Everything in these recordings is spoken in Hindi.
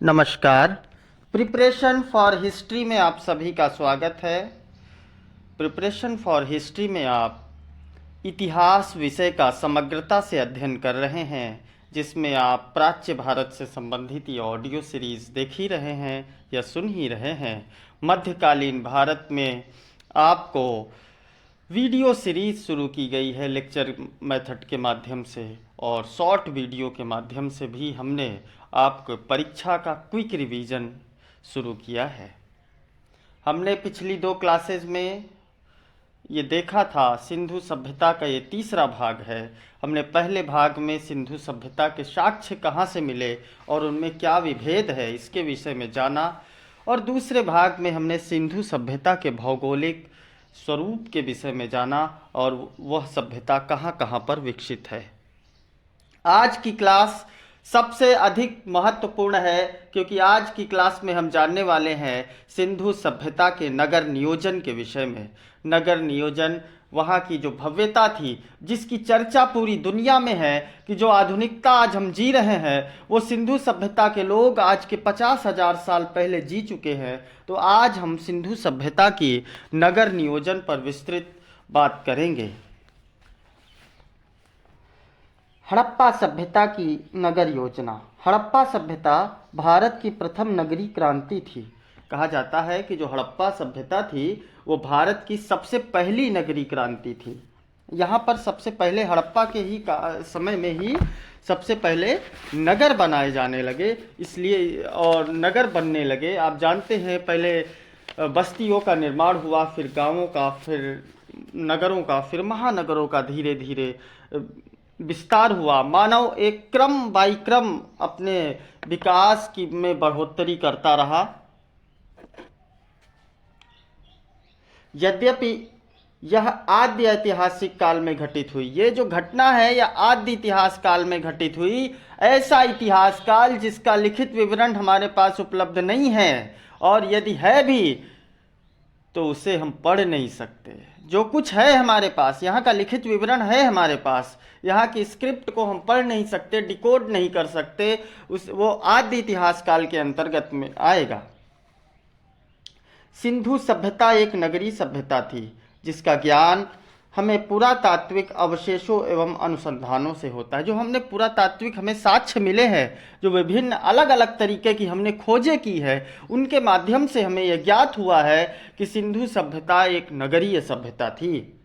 नमस्कार। प्रिपरेशन फॉर हिस्ट्री में आप सभी का स्वागत है। प्रिपरेशन फॉर हिस्ट्री में आप इतिहास विषय का समग्रता से अध्ययन कर रहे हैं, जिसमें आप प्राच्य भारत से संबंधित ये ऑडियो सीरीज देख ही रहे हैं या सुन ही रहे हैं। मध्यकालीन भारत में आपको वीडियो सीरीज शुरू की गई है लेक्चर मेथड के माध्यम से, और शॉर्ट वीडियो के माध्यम से भी हमने आपको परीक्षा का क्विक रिवीजन शुरू किया है। हमने पिछली 2 क्लासेज में ये देखा था, सिंधु सभ्यता का ये तीसरा भाग है। हमने पहले भाग में सिंधु सभ्यता के साक्ष्य कहाँ से मिले और उनमें क्या विभेद है, इसके विषय में जाना, और दूसरे भाग में हमने सिंधु सभ्यता के भौगोलिक स्वरूप के विषय में जाना और वह सभ्यता कहाँ कहाँ पर विकसित है। आज की क्लास सबसे अधिक महत्वपूर्ण है, क्योंकि आज की क्लास में हम जानने वाले हैं सिंधु सभ्यता के नगर नियोजन के विषय में। नगर नियोजन वहाँ की जो भव्यता थी, जिसकी चर्चा पूरी दुनिया में है कि जो आधुनिकता आज हम जी रहे हैं वो सिंधु सभ्यता के लोग आज के 50,000 साल पहले जी चुके हैं। तो आज हम सिंधु सभ्यता की नगर नियोजन पर विस्तृत बात करेंगे। हड़प्पा सभ्यता की नगर योजना। हड़प्पा सभ्यता भारत की प्रथम नगरीय क्रांति थी। कहा जाता है कि जो हड़प्पा सभ्यता थी वो भारत की सबसे पहली नगरीय क्रांति थी। यहाँ पर सबसे पहले हड़प्पा के ही समय में ही सबसे पहले नगर बनाए जाने लगे, इसलिए और नगर बनने लगे। आप जानते हैं पहले बस्तियों का निर्माण हुआ, फिर गांवों का, फिर नगरों का, फिर महानगरों का धीरे धीरे विस्तार हुआ। मानव एक क्रम बाई क्रम अपने विकास की में बढ़ोतरी करता रहा। यद्यपि यह आद्य ऐतिहासिक काल में घटित हुई। ये जो घटना है यह आद्य इतिहास काल में घटित हुई। ऐसा इतिहास काल जिसका लिखित विवरण हमारे पास उपलब्ध नहीं है, और यदि है भी तो उसे हम पढ़ नहीं सकते। जो कुछ है हमारे पास, यहाँ का लिखित विवरण है हमारे पास, यहाँ की स्क्रिप्ट को हम पढ़ नहीं सकते, डिकोड नहीं कर सकते, वो आद्य इतिहास काल के अंतर्गत में आएगा। सिंधु सभ्यता एक नगरीय सभ्यता थी, जिसका ज्ञान हमें पुरातात्विक अवशेषों एवं अनुसंधानों से होता है। जो हमने पुरातात्विक हमें साक्ष्य मिले हैं, जो विभिन्न अलग अलग तरीके की हमने खोजें की है, उनके माध्यम से हमें यह ज्ञात हुआ है कि सिंधु सभ्यता एक नगरीय सभ्यता थी।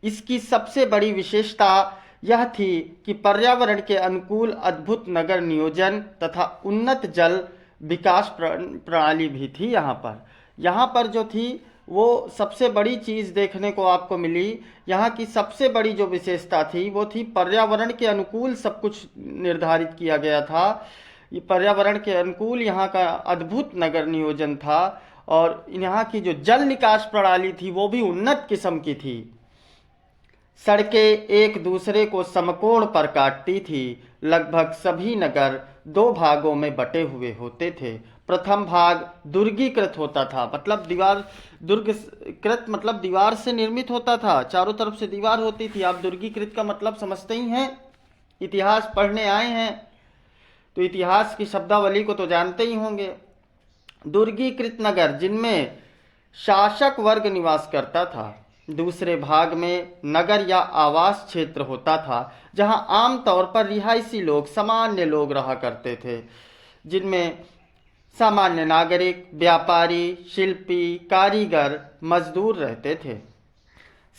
इसकी सबसे बड़ी विशेषता यह थी कि पर्यावरण के अनुकूल अद्भुत नगर नियोजन तथा उन्नत जल विकास प्रणाली भी थी। यहाँ पर जो थी वो सबसे बड़ी चीज़ देखने को आपको मिली। यहाँ की सबसे बड़ी जो विशेषता थी वो थी पर्यावरण के अनुकूल सब कुछ निर्धारित किया गया था। ये पर्यावरण के अनुकूल यहाँ का अद्भुत नगर नियोजन था, और यहाँ की जो जल निकास प्रणाली थी वो भी उन्नत किस्म की थी। सड़कें एक दूसरे को समकोण पर काटती थी। लगभग सभी नगर 2 भागों में बटे हुए होते थे। प्रथम भाग दुर्गीकृत होता था, मतलब दुर्गकृत मतलब दीवार से निर्मित होता था, चारों तरफ से दीवार होती थी। आप दुर्गीकृत का मतलब समझते ही हैं, इतिहास पढ़ने आए हैं तो इतिहास की शब्दावली को तो जानते ही होंगे। दुर्गीकृत नगर जिनमें शासक वर्ग निवास करता था। दूसरे भाग में नगर या आवास क्षेत्र होता था, जहां आमतौर पर रिहायशी लोग, सामान्य लोग रहा करते थे, जिनमें सामान्य नागरिक, व्यापारी, शिल्पी, कारीगर, मजदूर रहते थे।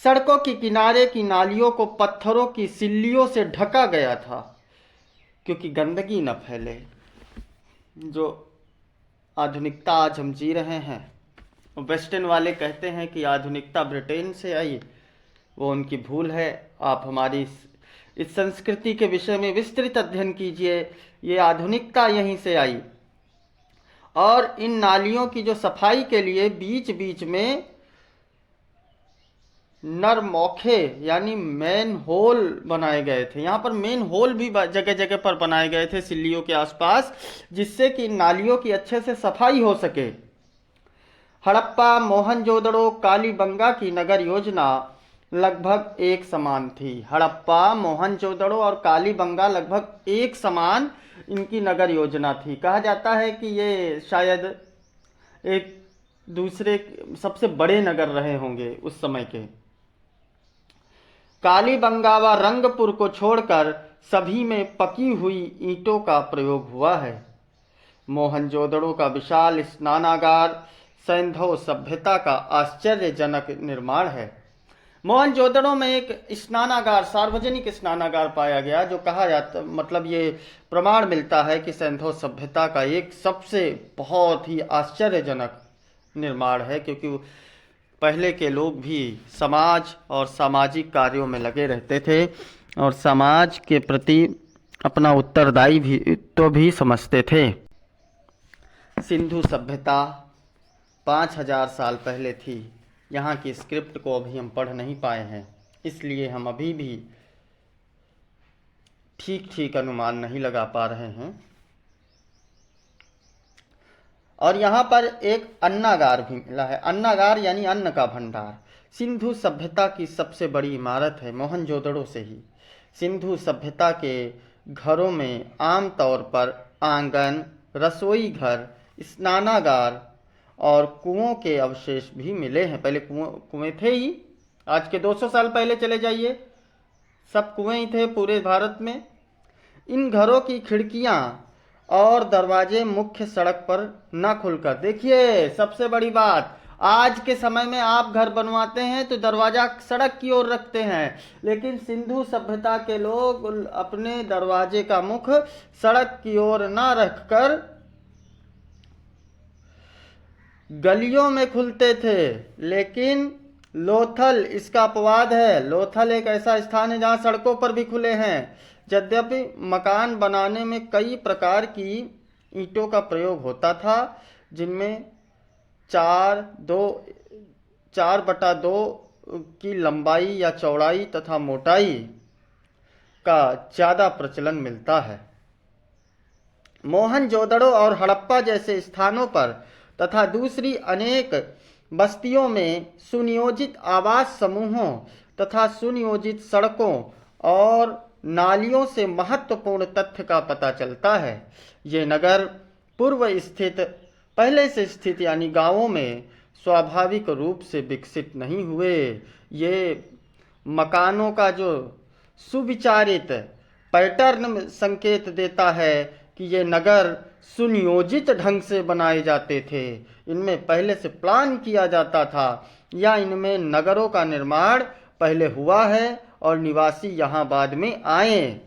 सड़कों के किनारे की नालियों को पत्थरों की सिल्लियों से ढका गया था, क्योंकि गंदगी न फैले। जो आधुनिकता आज हम जी रहे हैं, वेस्टर्न वाले कहते हैं कि आधुनिकता ब्रिटेन से आई, वो उनकी भूल है। आप हमारी इस संस्कृति के विषय में विस्तृत अध्ययन कीजिए। ये आधुनिकता यहीं से आई। और इन नालियों की जो सफाई के लिए बीच बीच में नरमौखे यानी मेन होल बनाए गए थे। यहाँ पर मेन होल भी जगह जगह पर बनाए गए थे सिल्लियों के आसपास, जिससे कि नालियों की अच्छे से सफाई हो सके। हड़प्पा, मोहनजोदड़ो, कालीबंगा की नगर योजना लगभग एक समान थी। हड़प्पा, मोहनजोदड़ो और कालीबंगा लगभग एक समान इनकी नगर योजना थी। कहा जाता है कि ये शायद एक दूसरे सबसे बड़े नगर रहे होंगे उस समय के। कालीबंगा व रंगपुर को छोड़कर सभी में पकी हुई ईंटों का प्रयोग हुआ है। मोहनजोदड़ो का विशाल स्नानागार सैंधव सभ्यता का आश्चर्यजनक निर्माण है। मोहनजोदड़ो में एक स्नानागार, सार्वजनिक स्नानागार पाया गया, जो कहा जाता, मतलब ये प्रमाण मिलता है कि सैंधव सभ्यता का एक सबसे बहुत ही आश्चर्यजनक निर्माण है, क्योंकि पहले के लोग भी समाज और सामाजिक कार्यों में लगे रहते थे और समाज के प्रति अपना उत्तरदायी भी तो भी समझते थे। सिंधु सभ्यता 5000 साल पहले थी। यहाँ की स्क्रिप्ट को अभी हम पढ़ नहीं पाए हैं, इसलिए हम अभी भी ठीक ठीक अनुमान नहीं लगा पा रहे हैं। और यहाँ पर एक अन्नागार भी मिला है। अन्नागार यानी अन्न का भंडार। सिंधु सभ्यता की सबसे बड़ी इमारत है मोहनजोदड़ो से ही। सिंधु सभ्यता के घरों में आमतौर पर आंगन, रसोई घर, स्नानागार और कुओं के अवशेष भी मिले हैं। पहले कुएं थे ही। आज के 200 साल पहले चले जाइए, सब कुएं ही थे पूरे भारत में। इन घरों की खिड़कियां और दरवाजे मुख्य सड़क पर न खुलकर, देखिए सबसे बड़ी बात, आज के समय में आप घर बनवाते हैं तो दरवाजा सड़क की ओर रखते हैं, लेकिन सिंधु सभ्यता के लोग अपने दरवाजे का मुख सड़क की ओर न रखकर गलियों में खुलते थे। लेकिन लोथल इसका अपवाद है। लोथल एक ऐसा स्थान है जहां सड़कों पर भी खुले हैं। यद्यपि मकान बनाने में कई प्रकार की ईंटों का प्रयोग होता था, जिनमें 4/2 की लंबाई या चौड़ाई तथा मोटाई का ज़्यादा प्रचलन मिलता है। मोहनजोदड़ो और हड़प्पा जैसे स्थानों पर तथा दूसरी अनेक बस्तियों में सुनियोजित आवास समूहों तथा सुनियोजित सड़कों और नालियों से महत्वपूर्ण तथ्य का पता चलता है। ये नगर पूर्व स्थित, पहले से स्थित यानी गांवों में स्वाभाविक रूप से विकसित नहीं हुए। ये मकानों का जो सुविचारित पैटर्न संकेत देता है कि ये नगर सुनियोजित ढंग से बनाए जाते थे। इनमें पहले से प्लान किया जाता था या इनमें नगरों का निर्माण पहले हुआ है और निवासी यहाँ बाद में आए।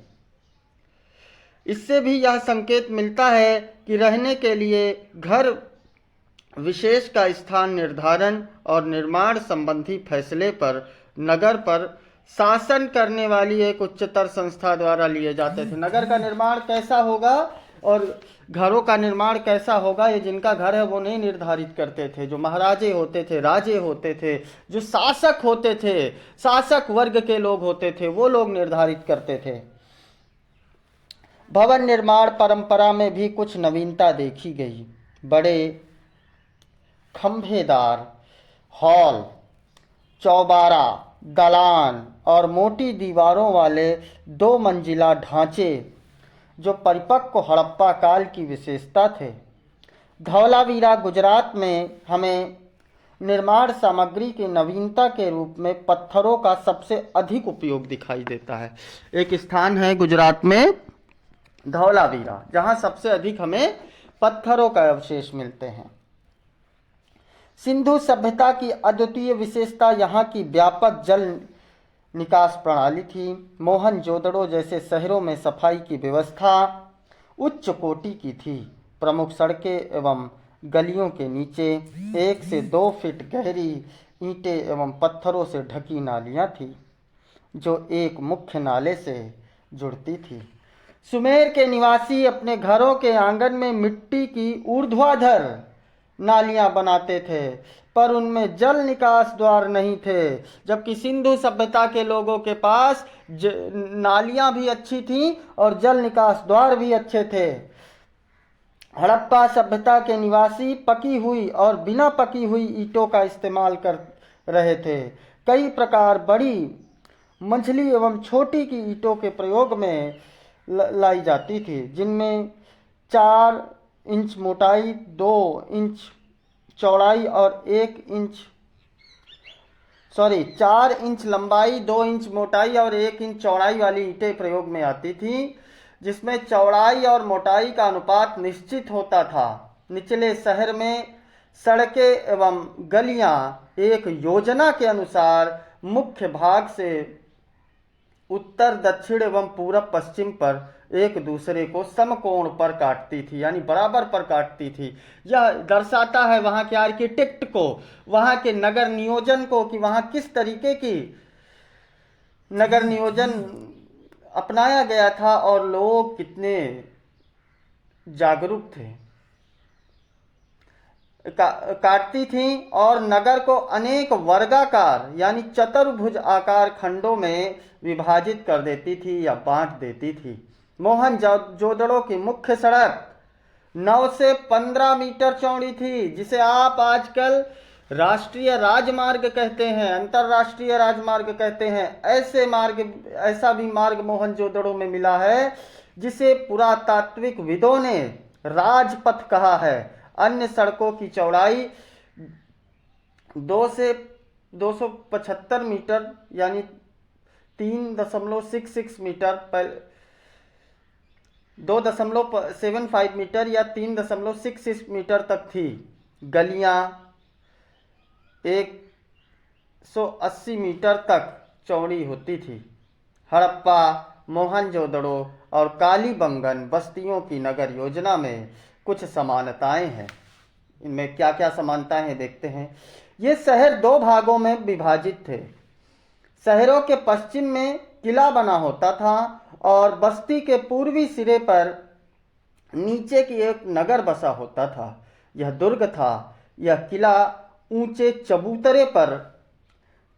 इससे भी यह संकेत मिलता है कि रहने के लिए घर विशेष का स्थान निर्धारण और निर्माण संबंधी फैसले पर नगर पर शासन करने वाली एक उच्चतर संस्था द्वारा लिए जाते थे। नगर का निर्माण कैसा होगा और घरों का निर्माण कैसा होगा, ये जिनका घर है वो नहीं निर्धारित करते थे। जो महाराजे होते थे, राजे होते थे, जो शासक होते थे, शासक वर्ग के लोग होते थे, वो लोग निर्धारित करते थे। भवन निर्माण परंपरा में भी कुछ नवीनता देखी गई। बड़े खंभेदार हॉल, चौबारा, दलान और मोटी दीवारों वाले 2 मंजिला ढांचे जो परिपक्व हड़प्पा काल की विशेषता थे। धौलावीरा गुजरात में हमें निर्माण सामग्री की नवीनता के रूप में पत्थरों का सबसे अधिक उपयोग दिखाई देता है। एक स्थान है गुजरात में धौलावीरा, जहां सबसे अधिक हमें पत्थरों का अवशेष मिलते हैं। सिंधु सभ्यता की अद्वितीय विशेषता यहाँ की व्यापक जल निकास प्रणाली थी। मोहनजोदड़ो जैसे शहरों में सफाई की व्यवस्था उच्च कोटि की थी। प्रमुख सड़कें एवं गलियों के नीचे 1 से 2 फीट गहरी ईंटें एवं पत्थरों से ढकी नालियाँ थी, जो एक मुख्य नाले से जुड़ती थी। सुमेर के निवासी अपने घरों के आंगन में मिट्टी की ऊर्ध्वाधर नालियां बनाते थे, पर उनमें जल निकास द्वार नहीं थे। जबकि सिंधु सभ्यता के लोगों के पास नालियां भी अच्छी थीं और जल निकास द्वार भी अच्छे थे। हड़प्पा सभ्यता के निवासी पकी हुई और बिना पकी हुई ईंटों का इस्तेमाल कर रहे थे। कई प्रकार बड़ी, मंझली एवं छोटी की ईंटों के प्रयोग में लाई जाती थी, जिनमें 4 इंच मोटाई, 2 इंच चौड़ाई और 4 इंच लंबाई, 2 इंच मोटाई और 1 इंच चौड़ाई वाली ईंटें प्रयोग में आती थी, जिसमें चौड़ाई और मोटाई का अनुपात निश्चित होता था। निचले शहर में सड़कें एवं गलियां एक योजना के अनुसार मुख्य भाग से उत्तर, दक्षिण एवं पूरब, पश्चिम पर एक दूसरे को समकोण पर काटती थी, यानी बराबर पर काटती थी। यह दर्शाता है वहां के आर्किटेक्ट को, वहां के नगर नियोजन को, कि वहां किस तरीके की नगर नियोजन अपनाया गया था और लोग कितने जागरूक थे। काटती थी और नगर को अनेक वर्गाकार यानी चतुर्भुज आकार खंडों में विभाजित कर देती थी या बांट देती थी। मोहनजोदड़ो की मुख्य सड़क 9 से 15 मीटर चौड़ी थी, जिसे आप आजकल राष्ट्रीय राजमार्ग कहते हैं, अंतरराष्ट्रीय राजमार्ग कहते हैं। ऐसा भी मार्ग मोहनजोदड़ो में मिला है, जिसे पुरातात्विक विदों ने राजपथ कहा है। अन्य सड़कों की चौड़ाई 2 से 275 मीटर यानी 3.66 मीटर, 2.75 मीटर या 3.66 मीटर तक थी। गलियां 180 मीटर तक चौड़ी होती थी। हड़प्पा, मोहनजोदड़ो और कालीबंगन बस्तियों की नगर योजना में कुछ समानताएं हैं। इनमें क्या क्या समानताएं हैं देखते हैं। ये शहर 2 भागों में विभाजित थे। शहरों के पश्चिम में किला बना होता था और बस्ती के पूर्वी सिरे पर नीचे की एक नगर बसा होता था। यह दुर्ग था। यह किला ऊंचे चबूतरे पर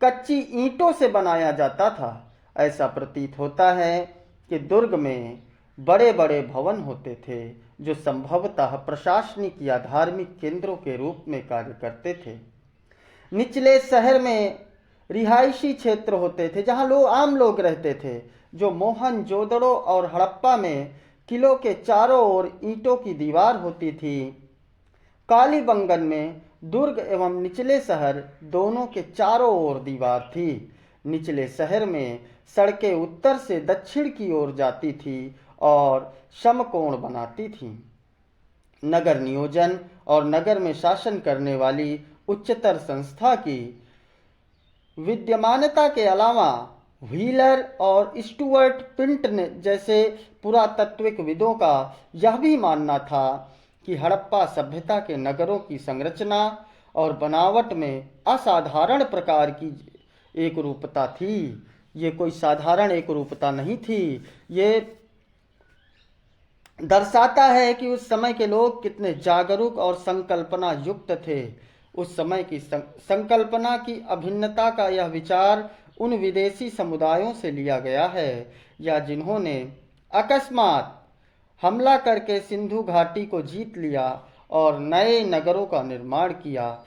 कच्ची ईंटों से बनाया जाता था। ऐसा प्रतीत होता है कि दुर्ग में बड़े बड़े भवन होते थे, जो संभवतः प्रशासनिक या धार्मिक केंद्रों के रूप में कार्य करते थे। निचले शहर में रिहायशी क्षेत्र होते थे, जहां आम लोग रहते थे, जो मोहनजोदड़ो और हड़प्पा में किलों के चारों ओर ईंटों की दीवार होती थी। कालीबंगन में दुर्ग एवं निचले शहर दोनों के चारों ओर दीवार थी। निचले शहर में सड़कें उत्तर से दक्षिण की ओर जाती थी और समकोण बनाती थी। नगर नियोजन और नगर में शासन करने वाली उच्चतर संस्था की विद्यमानता के अलावा व्हीलर और स्टुअर्ट पिंट ने जैसे पुरातात्विक विदों का यह भी मानना था कि हड़प्पा सभ्यता के नगरों की संरचना और बनावट में असाधारण प्रकार की एक रूपता थी। ये कोई साधारण एक रूपता नहीं थी। ये दर्शाता है कि उस समय के लोग कितने जागरूक और संकल्पना युक्त थे। उस समय की संकल्पना की अभिन्नता का यह विचार उन विदेशी समुदायों से लिया गया है या जिन्होंने अकस्मात हमला करके सिंधु घाटी को जीत लिया और नए नगरों का निर्माण किया।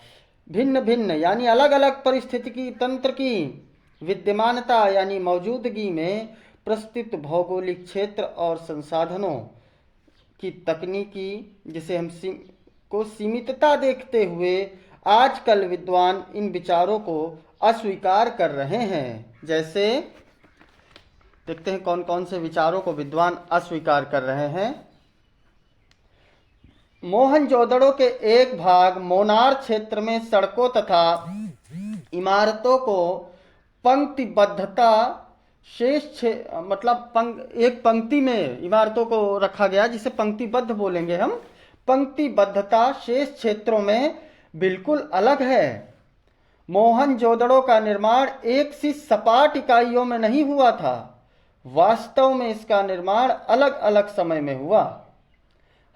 भिन्न भिन्न यानी अलग अलग परिस्थितिकी तंत्र की विद्यमानता यानी मौजूदगी में प्रस्तुत भौगोलिक क्षेत्र और संसाधनों की तकनीकी जिसे हम को सीमितता देखते हुए आजकल विद्वान इन विचारों को अस्वीकार कर रहे हैं। जैसे देखते हैं कौन कौन से विचारों को विद्वान अस्वीकार कर रहे हैं। मोहनजोदड़ो के एक भाग मोनार क्षेत्र में सड़कों तथा इमारतों को पंक्तिबद्धता एक पंक्ति में इमारतों को रखा गया, जिसे पंक्तिबद्ध बोलेंगे हम। पंक्तिबद्धता शेष क्षेत्रों में बिल्कुल अलग है। मोहनजोदड़ो का निर्माण एक सी सपाट इकाइयों में नहीं हुआ था। वास्तव में इसका निर्माण अलग अलग समय में हुआ।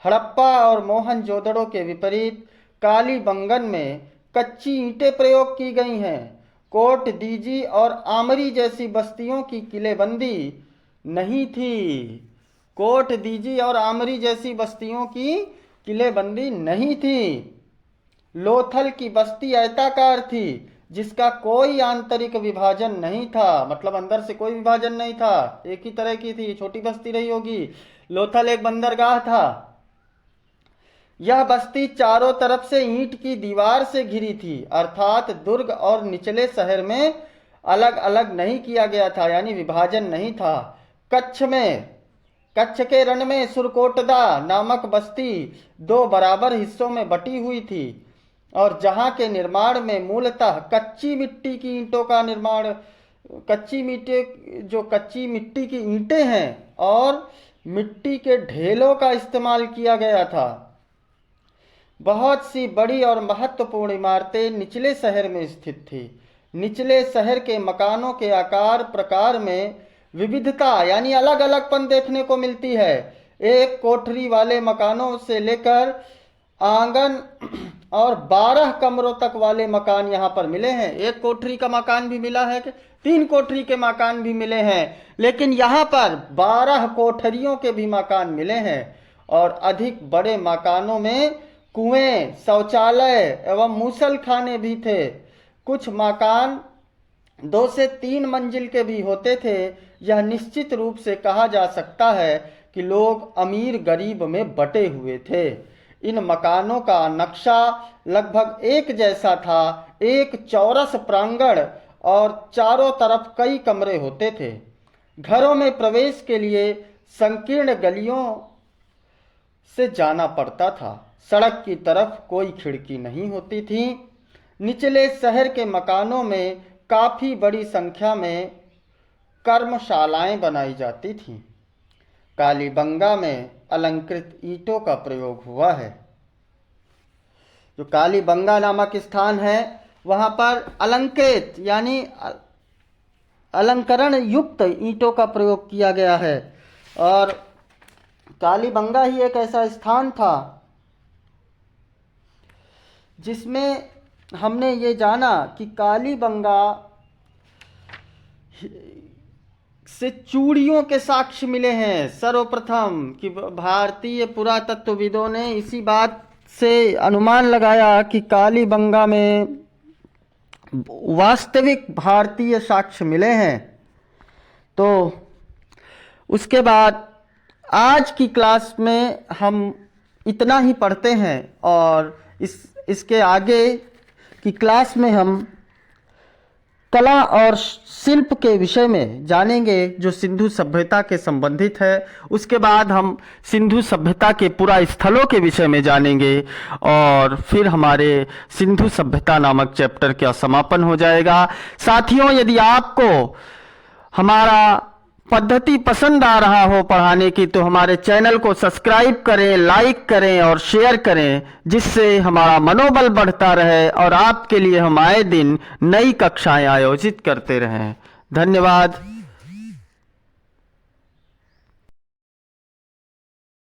हड़प्पा और मोहनजोदड़ो के विपरीत कालीबंगन में कच्ची ईंटें प्रयोग की गई हैं। कोट दीजी और आमरी जैसी बस्तियों की किलेबंदी नहीं थी। कोट दीजी और आमरी जैसी बस्तियों की किलेबंदी नहीं थी। लोथल की बस्ती आयताकार थी, जिसका कोई आंतरिक विभाजन नहीं था, मतलब अंदर से कोई विभाजन नहीं था, एक ही तरह की थी, छोटी बस्ती रही होगी। लोथल एक बंदरगाह था। यह बस्ती चारों तरफ से ईंट की दीवार से घिरी थी, अर्थात दुर्ग और निचले शहर में अलग अलग नहीं किया गया था, यानी विभाजन नहीं था। कच्छ के रण में सुरकोटदा नामक बस्ती 2 बराबर हिस्सों में बटी हुई थी, और जहां के निर्माण में मूलतः कच्ची मिट्टी की ईंटों का निर्माण, कच्ची मिट्टी की ईंटें हैं और मिट्टी के ढेलों का इस्तेमाल किया गया था। बहुत सी बड़ी और महत्वपूर्ण इमारतें निचले शहर में स्थित थी। निचले शहर के मकानों के आकार प्रकार में विविधता यानी अलग अलगपन देखने को मिलती है। एक कोठरी वाले मकानों से लेकर आंगन और 12 कमरों तक वाले मकान यहाँ पर मिले हैं। एक कोठरी का मकान भी मिला है कि 3 कोठरी के मकान भी मिले हैं, लेकिन यहाँ पर 12 कोठरियों के भी मकान मिले हैं। और अधिक बड़े मकानों में कुएं, शौचालय एवं मूसल-खाने भी थे। कुछ मकान 2 से 3 मंजिल के भी होते थे। यह निश्चित रूप से कहा जा सकता है कि लोग अमीर गरीब में बटे हुए थे। इन मकानों का नक्शा लगभग एक जैसा था। एक चौरस प्रांगण और चारों तरफ कई कमरे होते थे। घरों में प्रवेश के लिए संकीर्ण गलियों से जाना पड़ता था। सड़क की तरफ कोई खिड़की नहीं होती थी। निचले शहर के मकानों में काफी बड़ी संख्या में कर्मशालाएं बनाई जाती थीं। कालीबंगा में अलंकृत ईंटों का प्रयोग हुआ है। जो कालीबंगा नामक स्थान है वहां पर अलंकृत यानी अलंकरण युक्त ईंटों का प्रयोग किया गया है। और कालीबंगा ही एक ऐसा स्थान था जिसमें हमने ये जाना कि कालीबंगा से चूड़ियों के साक्ष्य मिले हैं। सर्वप्रथम कि भारतीय पुरातत्वविदों ने इसी बात से अनुमान लगाया कि कालीबंगा में वास्तविक भारतीय साक्ष्य मिले हैं। तो उसके बाद आज की क्लास में हम इतना ही पढ़ते हैं, और इसके आगे की क्लास में हम कला और शिल्प के विषय में जानेंगे जो सिंधु सभ्यता के संबंधित है। उसके बाद हम सिंधु सभ्यता के पुरा स्थलों के विषय में जानेंगे, और फिर हमारे सिंधु सभ्यता नामक चैप्टर का समापन हो जाएगा। साथियों, यदि आपको हमारा पद्धति पसंद आ रहा हो पढ़ाने की, तो हमारे चैनल को सब्सक्राइब करें, लाइक करें और शेयर करें, जिससे हमारा मनोबल बढ़ता रहे और आपके लिए हम आए दिन नई कक्षाएं आयोजित करते रहें। धन्यवाद।